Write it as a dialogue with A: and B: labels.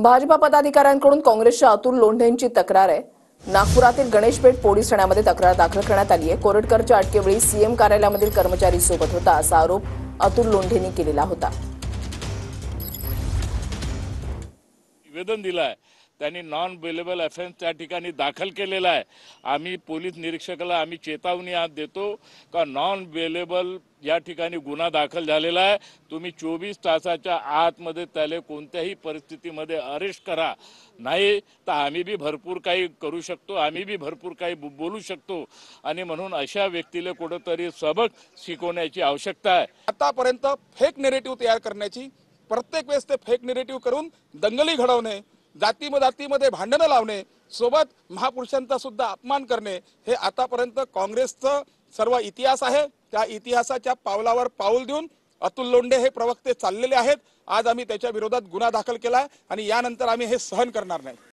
A: भाजपा पदाधिकाऱ्यांकडून काँग्रेसच्या अतुल लोंढेंची तक्रार आहे। नागपुरातील गणेशपेठ पोलीस ठाण्यामध्ये तक्रार दाखल करण्यात आली आहे। कोरटकरच्या अटकेवेळी सीएम कार्यालयामधील कर्मचारी सोबत होता असा आरोप अतुल लोंढेंनी केलेला होता।
B: निवेदन दिलाय त्यांनी नॉन बेलेबल ऑफेन्स त्या ठिकाणी दाखल केलेला आहे। आम्ही पोलीस निरीक्षकाला आम्ही चेतावणी आज देतो का नॉन बेलेबल या ठिकाणी गुन्हा दाखल झालेला आहे। तुम्ही 24 तासाच्या आतमध्ये त्याला कोणत्याही परिस्थितीमध्ये अरेस्ट करा, नाही तर आम्ही बी भरपूर काही करू शकतो, आम्ही बी भरपूर काही बोलू शकतो आणि म्हणून अशा व्यक्तीला कुठेतरी सबक शिकवण्याची आवश्यकता आहे।
C: आतापर्यंत फेक नेरेटिव्ह तयार करण्याची, प्रत्येक वेळेस ते फेक नेरेटिव्ह करून दंगली घडवणे, जातीमध्ये भांडणं लावणे, सोबत महापुरुषांचा सुद्धा अपमान करणे, हे आतापर्यंत काँग्रेसचं सर्व इतिहास आहे। त्या इतिहासाच्या पावलावर पाऊल देऊन अतुल लोंढे हे प्रवक्ते चाललेले आहेत। आज आम्ही त्याच्या विरोधात गुन्हा दाखल केला आणि यानंतर आम्ही हे सहन करणार नाही।